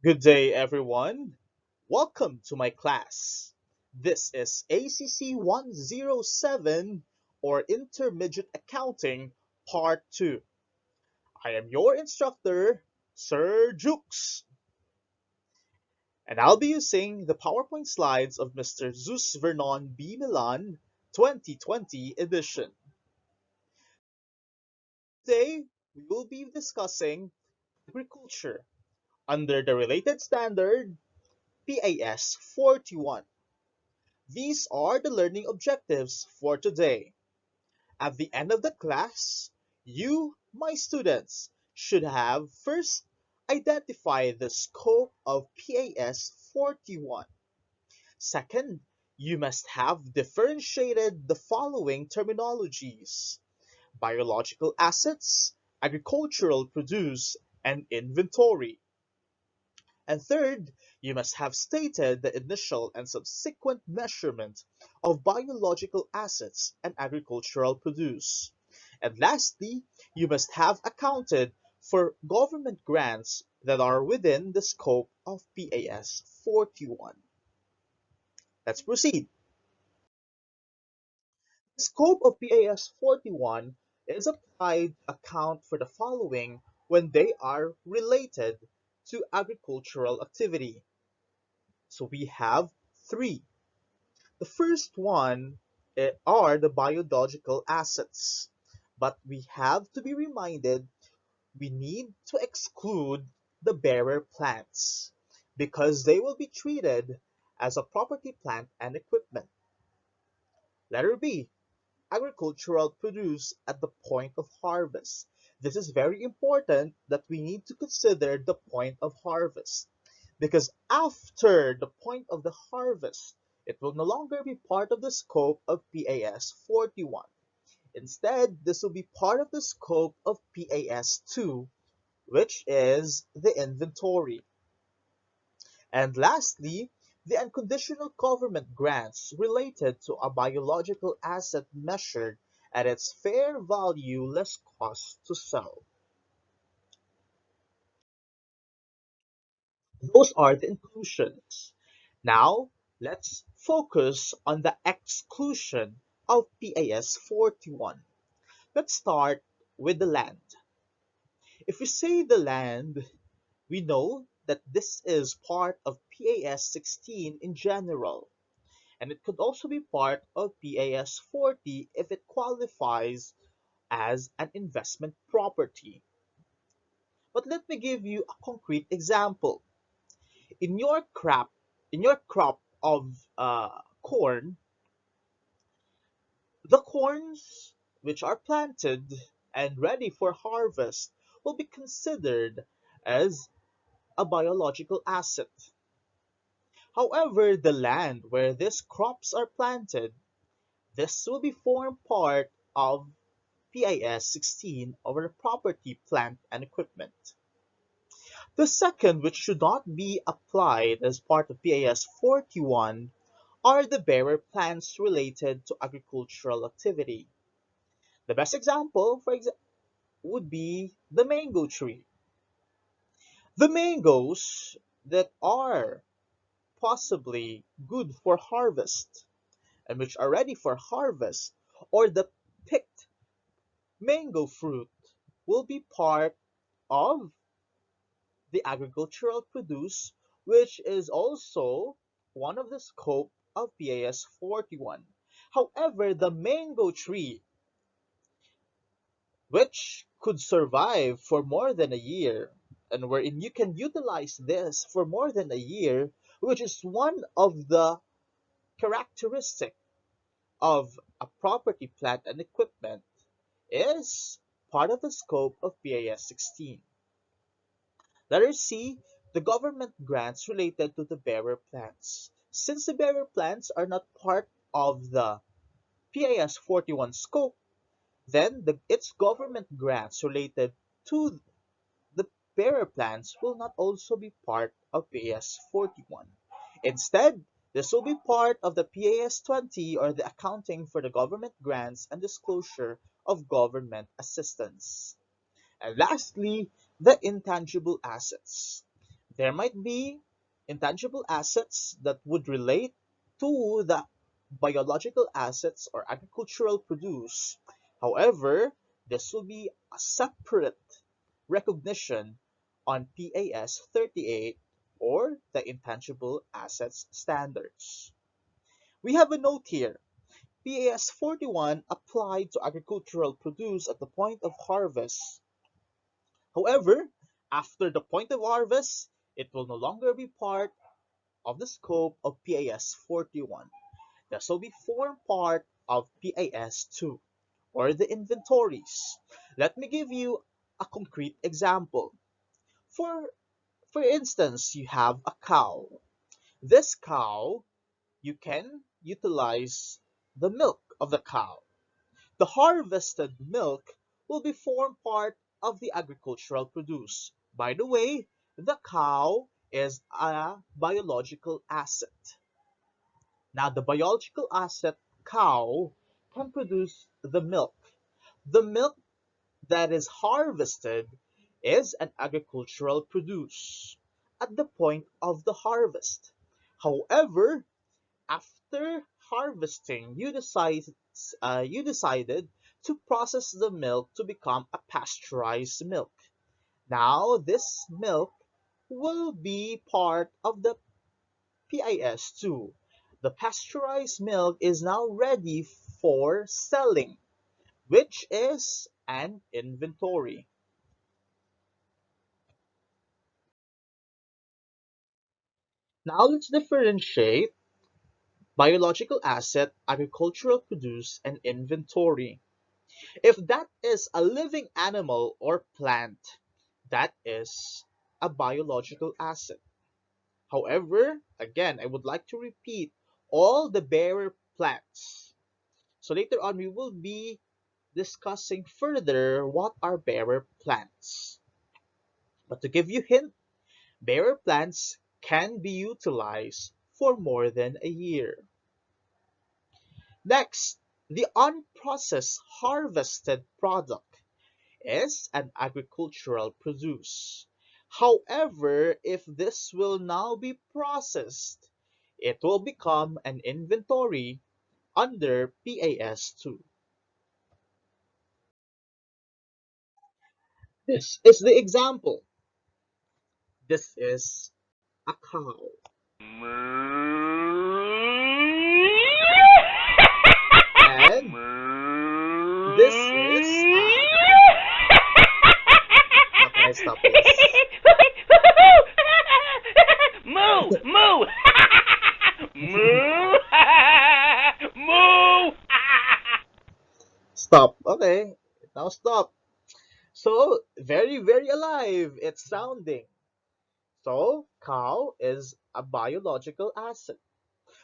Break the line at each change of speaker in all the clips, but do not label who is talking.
Good day, everyone. Welcome to my class. This is ACC 107 or Intermediate Accounting Part 2. I am your instructor, Sir Jukes, and I'll be using the PowerPoint slides of Mr. Zeus Vernon B. Milan 2020 edition. Today, we will be discussing agriculture under the related standard PAS 41. These are the learning objectives for today. At the end of the class, you, my students, should have first identified the scope of PAS 41. Second, you must have differentiated the following terminologies: biological assets, agricultural produce, and inventory. And third, you must have stated the initial and subsequent measurement of biological assets and agricultural produce. And lastly, you must have accounted for government grants that are within the scope of PAS 41. Let's proceed. The scope of PAS 41 is applied to account for the following when they are related to agricultural activity. So we have three. The first one are the biological assets. But we have to be reminded we need to exclude the bearer plants because they will be treated as a property, plant, and equipment. Letter B, agricultural produce at the point of harvest. This is very important that we need to consider the point of harvest because after the point of the harvest, it will no longer be part of the scope of PAS 41. Instead, this will be part of the scope of PAS 2, which is the inventory. And lastly, the unconditional government grants related to a biological asset measured at its fair value less cost to sell. Those are the inclusions. Now, let's focus on the exclusion of PAS 41. Let's start with the land. If we say the land, we know that this is part of PAS 16 in general, and it could also be part of PAS 40 if it qualifies as an investment property. But let me give you a concrete example. In your crop, in your crop of corn, the corns which are planted and ready for harvest will be considered as a biological asset. However, the land where these crops are planted, this will be form part of PIS 16 over property, plant, and equipment. The second, which should not be applied as part of PIS 41, are the bearer plants related to agricultural activity. The best example, would be the mango tree. The mangoes that are possibly good for harvest and which are ready for harvest, or the picked mango fruit, will be part of the agricultural produce, which is also one of the scope of PAS 41. However, the mango tree, which could survive for more than a year, and wherein you can utilize this for more than a year, which is one of the characteristic of a property, plant, and equipment, is part of the scope of PAS 16. Letter C, the government grants related to the bearer plants. Since the bearer plants are not part of the PAS 41 scope, then its government grants related to the bearer plants will not also be part of PAS 41. Instead, this will be part of the PAS 20, or the accounting for the government grants and disclosure of government assistance. And lastly, the intangible assets. There might be intangible assets that would relate to the biological assets or agricultural produce. However, this will be a separate recognition on PAS 38 or the Intangible Assets Standards. We have a note here. PAS 41 applied to agricultural produce at the point of harvest. However, after the point of harvest, it will no longer be part of the scope of PAS 41. This will be form part of PAS 2 or the inventories. Let me give you a concrete example. For for instance, you have a cow. This cow, you can utilize the milk of the cow. The harvested milk will be form part of the agricultural produce. By the way, the cow is a biological asset. Now, the biological asset cow can produce the milk. The milk that is harvested is an agricultural produce at the point of the harvest. However, after harvesting, you decided to process the milk to become a pasteurized milk. Now, this milk will be part of the PIS2. The pasteurized milk is now ready for selling, which is an inventory. Now let's differentiate biological asset, agricultural produce, and inventory. If that is a living animal or plant, that is a biological asset. However, again, I would like to repeat all the bearer plants. So later on, we will be discussing further what are bearer plants. But to give you hint, bearer plants can be utilized for more than a year. Next, the unprocessed harvested product is an agricultural produce. However, if this will now be processed, it will become an inventory under PAS2. This is the example. This is a cow. And this is how can I stop this?
Moo! Moo! Moo! Moo!
Stop. Okay. Now stop. So very, very alive. It's sounding. So cow is a biological asset.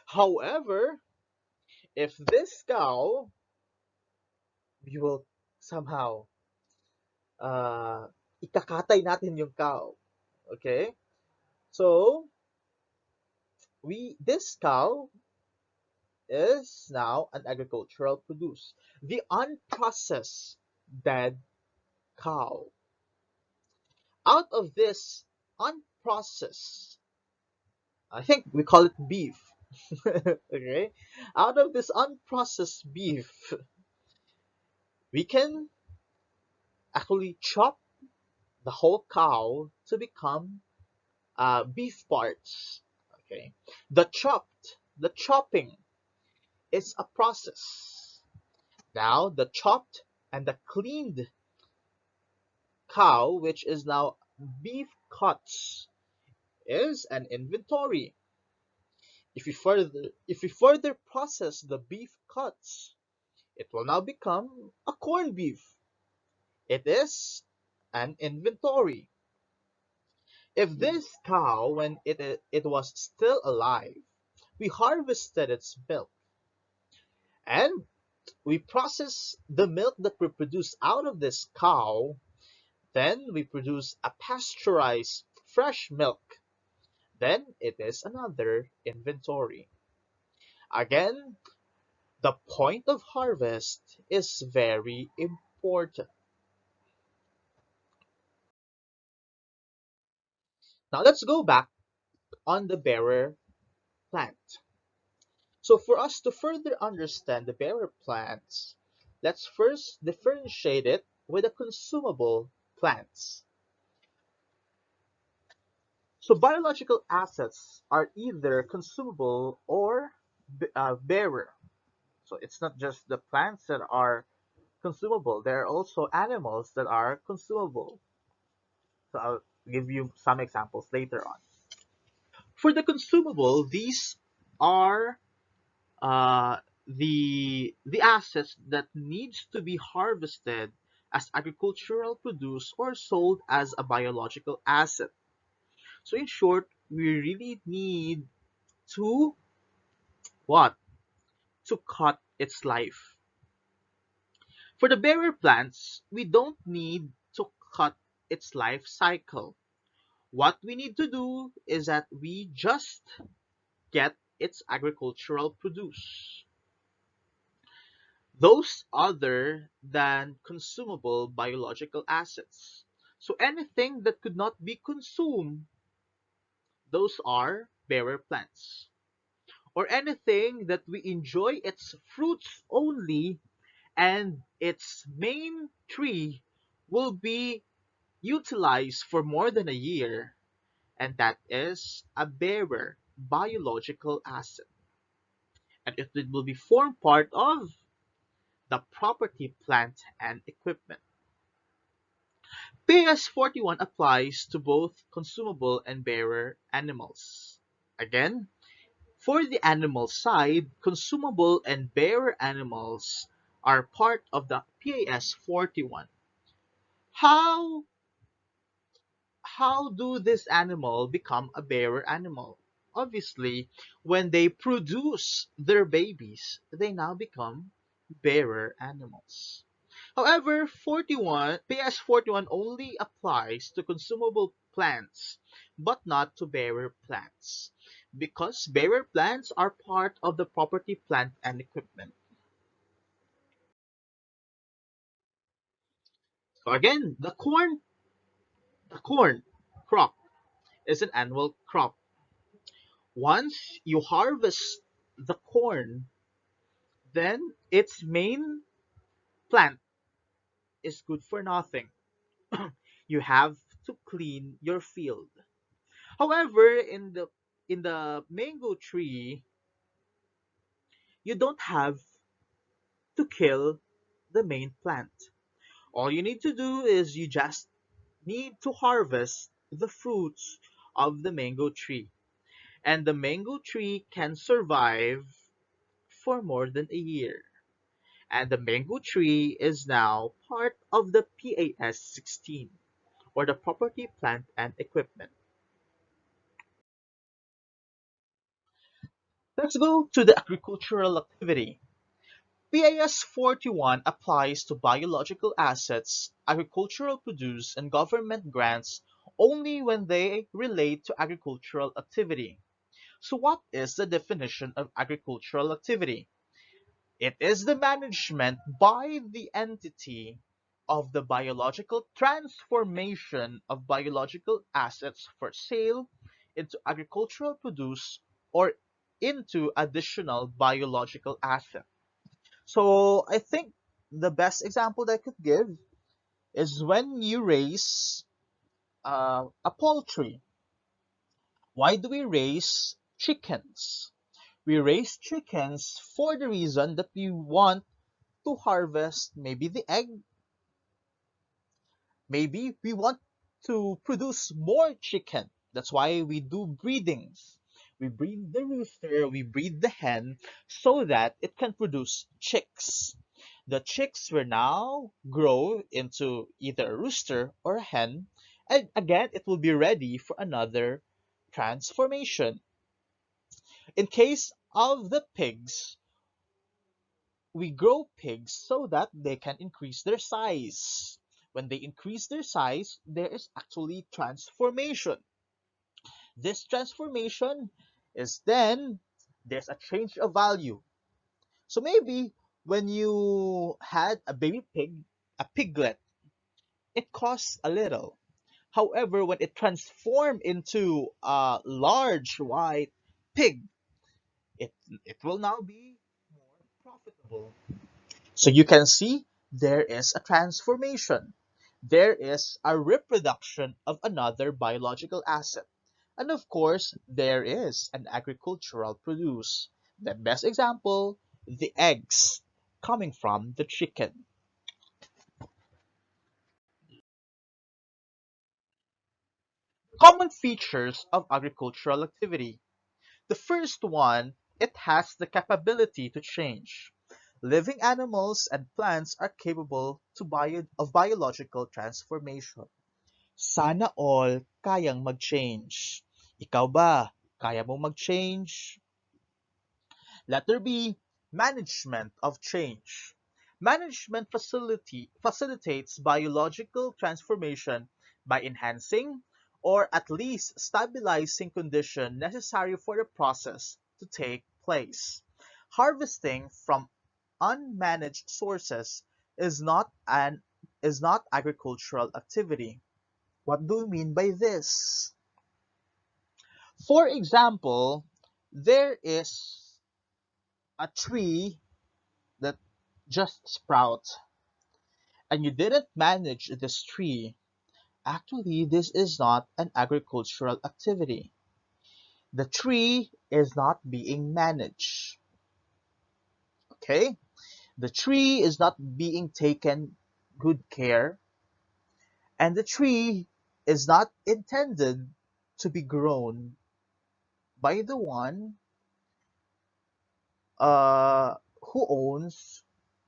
However, if this cow, we will somehow uh, ikakatay natin yung cow. Okay? So we this cow is now an agricultural produce. The unprocessed dead cow. Out of this unprocessed, I think we call it beef. Okay? Out of this unprocessed beef, we can actually chop the whole cow to become beef parts. Okay? The chopping is a process. Now, the chopped and the cleaned cow, which is now beef cuts, is an inventory. If we further process the beef cuts, it will now become a corned beef. It is an inventory. If this cow, when it was still alive, we harvested its milk and we process the milk that we produce out of this cow, then we produce a pasteurized fresh milk. Then it is another inventory. Again, the point of harvest is very important. Now let's go back on the bearer plant. So for us to further understand the bearer plants, let's first differentiate it with the consumable plants. So biological assets are either consumable or bearer. So it's not just the plants that are consumable, there are also animals that are consumable. So I'll give you some examples later on. For the consumable, these are the assets that needs to be harvested as agricultural produce or sold as a biological asset. So in short, we really need to what? To cut its life. For the bearer plants, we don't need to cut its life cycle. What we need to do is that we just get its agricultural produce. Those other than consumable biological assets. So anything that could not be consumed, those are bearer plants. Or anything that we enjoy its fruits only and its main tree will be utilized for more than a year, and that is a bearer biological asset. And it will be form part of the property, plant, and equipment. PS41 applies to both consumable and bearer animals. Again, for the animal side, consumable and bearer animals are part of the PAS41. How how do this animal become a bearer animal? Obviously, when they produce their babies, they now become bearer animals. However, 41 PS41 only applies to consumable plants, but not to bearer plants, because bearer plants are part of the property, plant, and equipment. So again, the corn crop is an annual crop. Once you harvest the corn, then its main plant is good for nothing. You have to clean your field. However, in the mango tree, you don't have to kill the main plant. All you need to do is you just need to harvest the fruits of the mango tree. And the mango tree can survive for more than a year. And the mango tree is now part of the PAS 16, or the property, plant, and equipment. Let's go to the agricultural activity. PAS 41 applies to biological assets, agricultural produce, and government grants only when they relate to agricultural activity. So what is the definition of agricultural activity? It is the management by the entity of the biological transformation of biological assets for sale into agricultural produce or into additional biological asset. So I think the best example that I could give is when you raise a poultry. Why do we raise chickens? We raise chickens for the reason that we want to harvest maybe the egg, maybe we want to produce more chicken. That's why we do breedings. We breed the rooster, we breed the hen so that it can produce chicks. The chicks will now grow into either a rooster or a hen, and again, it will be ready for another transformation. In case of the pigs, we grow pigs so that they can increase their size. When they increase their size, there is actually transformation. This transformation is then there's a change of value. So maybe when you had a baby pig, a piglet, it costs a little. However, when it transforms into a large white pig, it, it will now be more profitable. So you can see there is a transformation. There is a reproduction of another biological asset. And of course, there is an agricultural produce. The best example, the eggs coming from the chicken. Common features of agricultural activity. The first one, it has the capability to change. Living animals and plants are capable of biological transformation. Sana all kayang mag-change. Ikaw ba, kaya mo mag-change? Letter B, management of change. Management facilitates biological transformation by enhancing or at least stabilizing condition necessary for the process to take place. Harvesting from unmanaged sources is not agricultural activity. What do we mean by this? For example, there is a tree that just sprouts and you didn't manage this tree. Actually, this is not an agricultural activity. The tree is not being managed. Okay? The tree is not being taken good care, and the tree is not intended to be grown by the one uh, who owns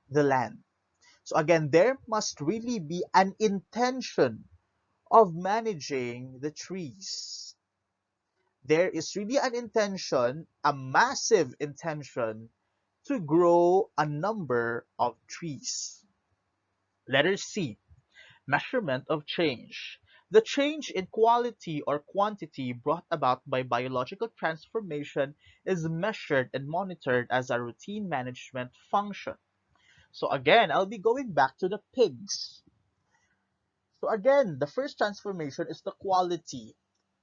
the land. So again, there must really be an intention of managing the trees. There is really an intention, a massive intention, to grow a number of trees. Letter C, measurement of change. The change in quality or quantity brought about by biological transformation is measured and monitored as a routine management function. So again, I'll be going back to the pigs. So again, the first transformation is the quality.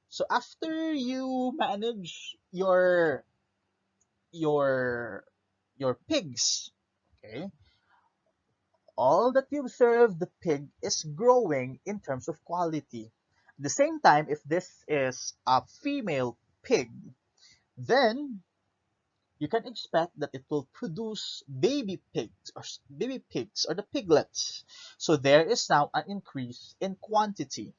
So after you manage your your pigs, okay, all that you observe the pig is growing in terms of quality. At the same time, if this is a female pig, then you can expect that it will produce baby pigs or the piglets. So there is now an increase in quantity.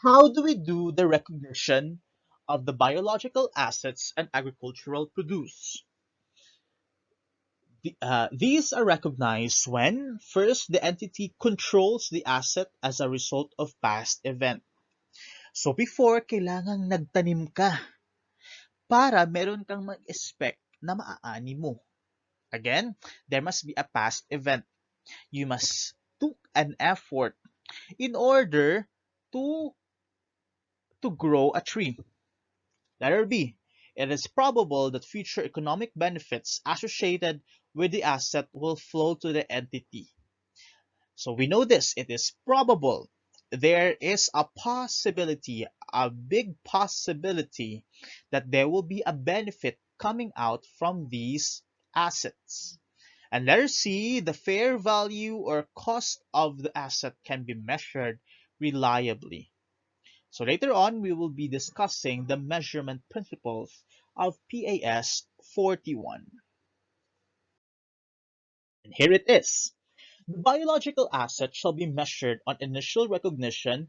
How do we do the recognition of the biological assets and agricultural produce? These are recognized when, first, the entity controls the asset as a result of past event. So before, kailangang nagtanim ka para meron kang mag-expect na maaani mo. Again, there must be a past event. You must took an effort in order to grow a tree. Letter B. It is probable that future economic benefits associated with the asset will flow to the entity. So we know this, it is probable. There is a possibility, a big possibility, that there will be a benefit coming out from these assets. And letter C, the fair value or cost of the asset can be measured reliably. So later on, we will be discussing the measurement principles of PAS 41. And here it is. The biological asset shall be measured on initial recognition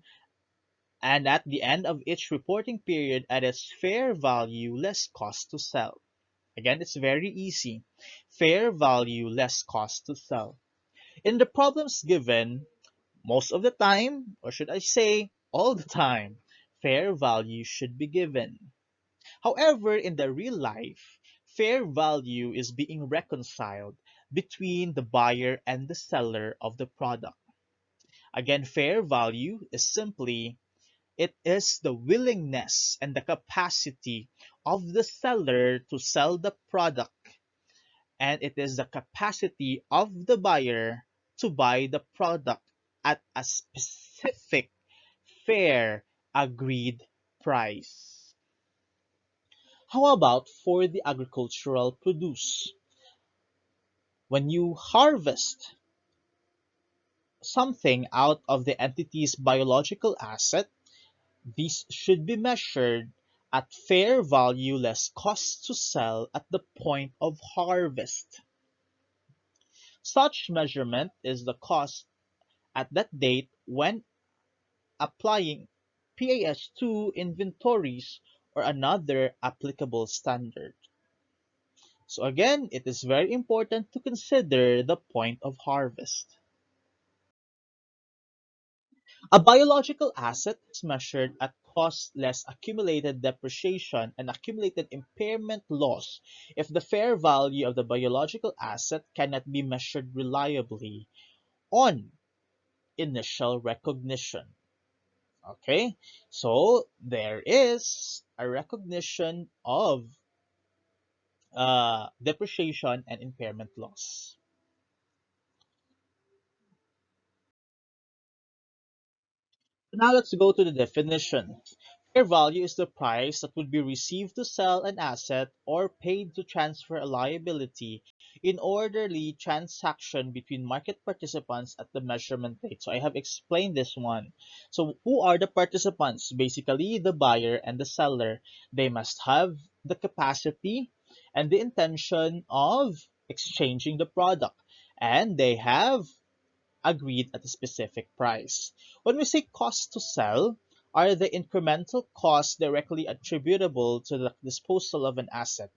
and at the end of each reporting period at its fair value less cost to sell. Again, it's very easy. Fair value less cost to sell. In the problems given, most of the time, or should I say all the time, fair value should be given. However, in the real life, fair value is being reconciled between the buyer and the seller of the product. Again, fair value is simply it is the willingness and the capacity of the seller to sell the product, and it is the capacity of the buyer to buy the product at a specific fair agreed price. How about for the agricultural produce? When you harvest something out of the entity's biological asset, these should be measured at fair value less cost to sell at the point of harvest. Such measurement is the cost at that date when applying PAS2 inventories or another applicable standard. So again, it is very important to consider the point of harvest. A biological asset is measured at cost less accumulated depreciation and accumulated impairment loss if the fair value of the biological asset cannot be measured reliably on initial recognition. Okay, so there is a recognition of depreciation and impairment loss. Now let's go to the definition. Fair value is the price that would be received to sell an asset or paid to transfer a liability in orderly transaction between market participants at the measurement date. So I have explained this one. So who are the participants? Basically, the buyer and the seller. They must have the capacity and the intention of exchanging the product. And they have agreed at a specific price. When we say cost to sell, are the incremental costs directly attributable to the disposal of an asset,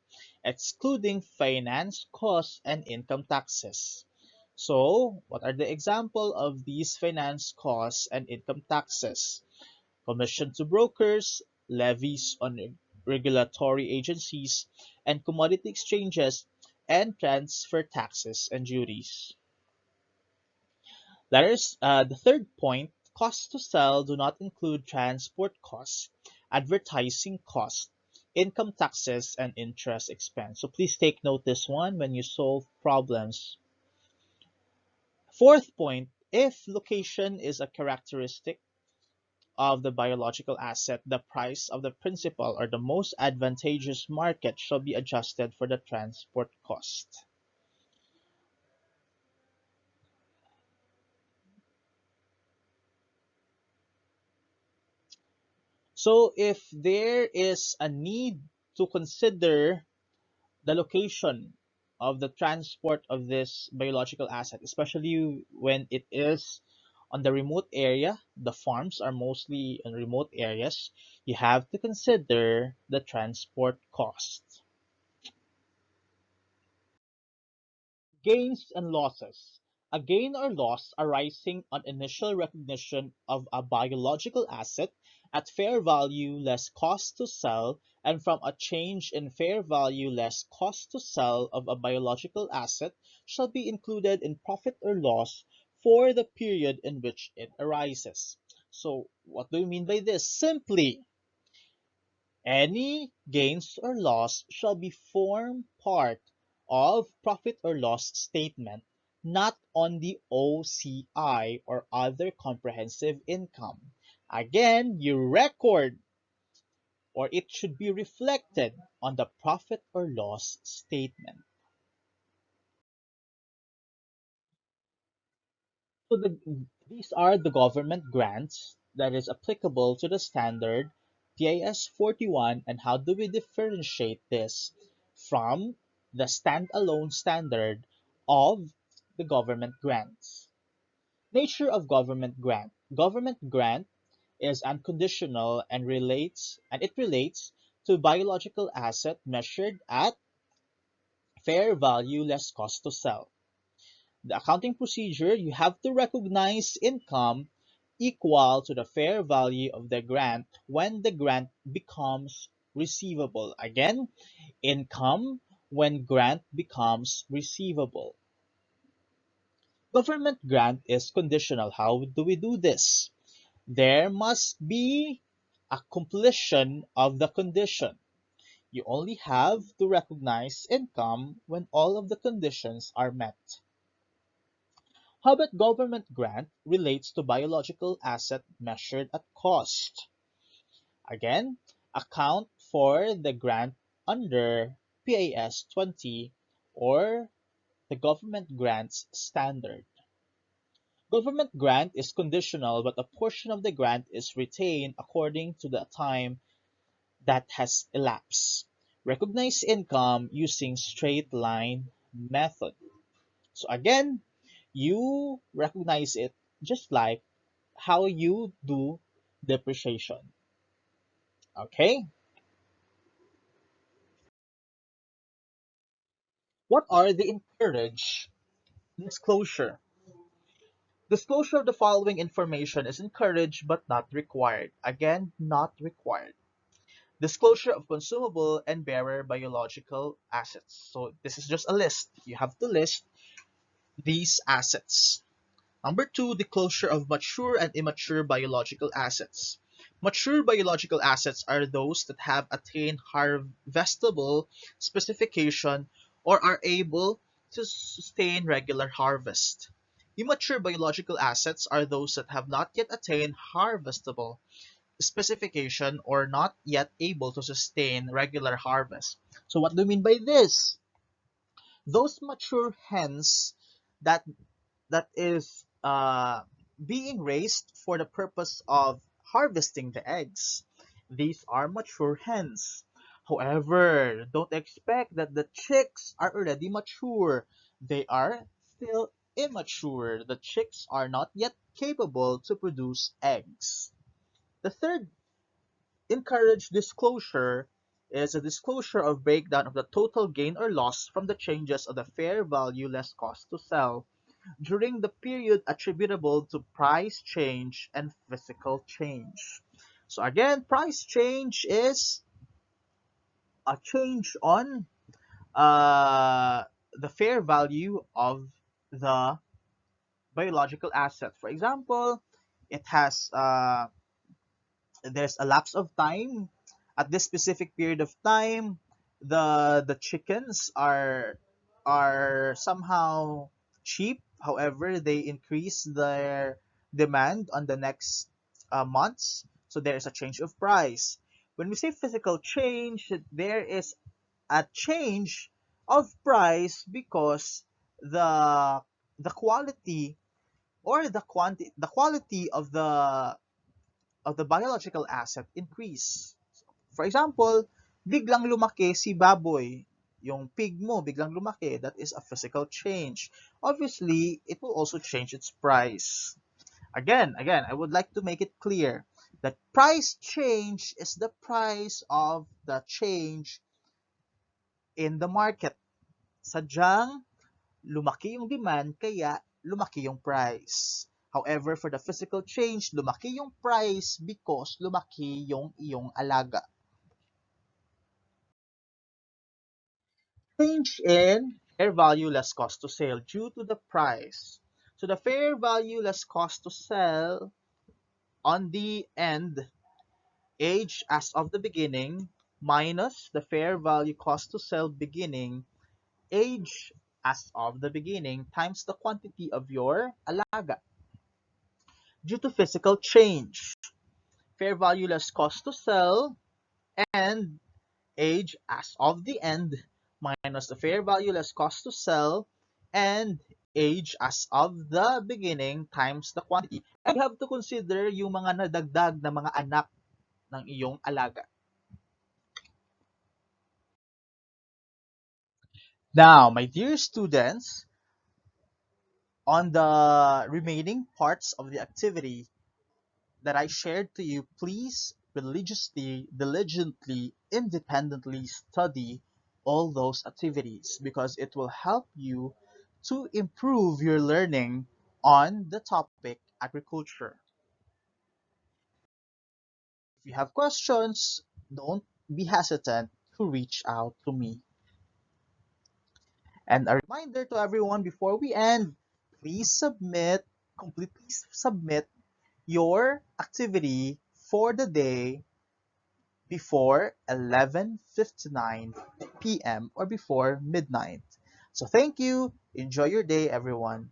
excluding finance costs and income taxes. So, what are the example of these finance costs and income taxes? Commission to brokers, levies on regulatory agencies and commodity exchanges, and transfer taxes and duties. Letters, the third point, costs to sell do not include transport costs, advertising costs, income taxes, and interest expense. So please take note this one when you solve problems. Fourth point, if location is a characteristic of the biological asset, the price of the principal or the most advantageous market shall be adjusted for the transport cost. So if there is a need to consider the location of the transport of this biological asset, especially when it is on the remote area. The farms are mostly in remote areas. You have to consider the transport cost. Gains and losses. A gain or loss arising on initial recognition of a biological asset at fair value less cost to sell and from a change in fair value less cost to sell of a biological asset shall be included in profit or loss for the period in which it arises. So, what do we mean by this? Simply, any gains or loss shall be form part of profit or loss statement, not on the OCI or other comprehensive income. Again, you record or it should be reflected on the profit or loss statement. So these are the government grants that is applicable to the standard PAS 41, and how do we differentiate this from the standalone standard of the government grants? Nature of government grant. Government grant is unconditional and it relates to biological asset measured at fair value less cost to sell. The accounting procedure, you have to recognize income equal to the fair value of the grant when the grant becomes receivable. Again, income when grant becomes receivable. Government grant is conditional. How do we do this? There must be a completion of the condition. You only have to recognize income when all of the conditions are met. How about government grant relates to biological asset measured at cost? Again, account for the grant under PAS 20 or the government grants standard. Government grant is conditional, but a portion of the grant is retained according to the time that has elapsed. Recognize income using straight line method. So again, you recognize it just like how you do depreciation. Okay? What are the encouraged disclosure? Disclosure of the following information is encouraged but not required. Again, not required. Disclosure of consumable and bearer biological assets. So this is just a list. You have to list these assets. Number two, disclosure of mature and immature biological assets. Mature biological assets are those that have attained harvestable specification or are able to sustain regular harvest. Immature biological assets are those that have not yet attained harvestable specification or not yet able to sustain regular harvest. So what do you mean by this? Those mature hens that is being raised for the purpose of harvesting the eggs. These are mature hens. However, don't expect that the chicks are already mature. They are still immature. The chicks are not yet capable to produce eggs. The third encouraged disclosure is a disclosure of breakdown of the total gain or loss from the changes of the fair value less cost to sell during the period attributable to price change and physical change. So again, price change is a change on uh, the fair value of the biological asset. For example, it has there's a lapse of time. At this specific period of time, the chickens are somehow cheap. However, they increase their demand on the next months. So there is a change of price. When we say physical change, there is a change of price because the the quality or the quality of the biological asset increase. For example, biglang lumaki si baboy. Yung pig mo, biglang lumaki. That is a physical change. Obviously, it will also change its price. Again, I would like to make it clear that price change is the price of the change in the market. Sadyang lumaki yung demand, kaya lumaki yung price. However, for the physical change, lumaki yung price because lumaki yung iyong alaga. Change in fair value less cost to sale due to the price. So the fair value less cost to sell on the end, age as of the beginning, minus the fair value cost to sell beginning, age as of the beginning, times the quantity of your alaga. Due to physical change, fair value less cost to sell and age as of the end minus the fair value less cost to sell and age as of the beginning times the quantity. And you have to consider yung mga nadagdag na mga anak ng iyong alaga. Now, my dear students, on the remaining parts of the activity that I shared to you, please religiously, diligently, independently study all those activities because it will help you to improve your learning on the topic agriculture. If you have questions, don't be hesitant to reach out to me. And a reminder to everyone before we end, please completely submit your activity for the day before 11:59 p.m. or before midnight. So thank you. Enjoy your day, everyone.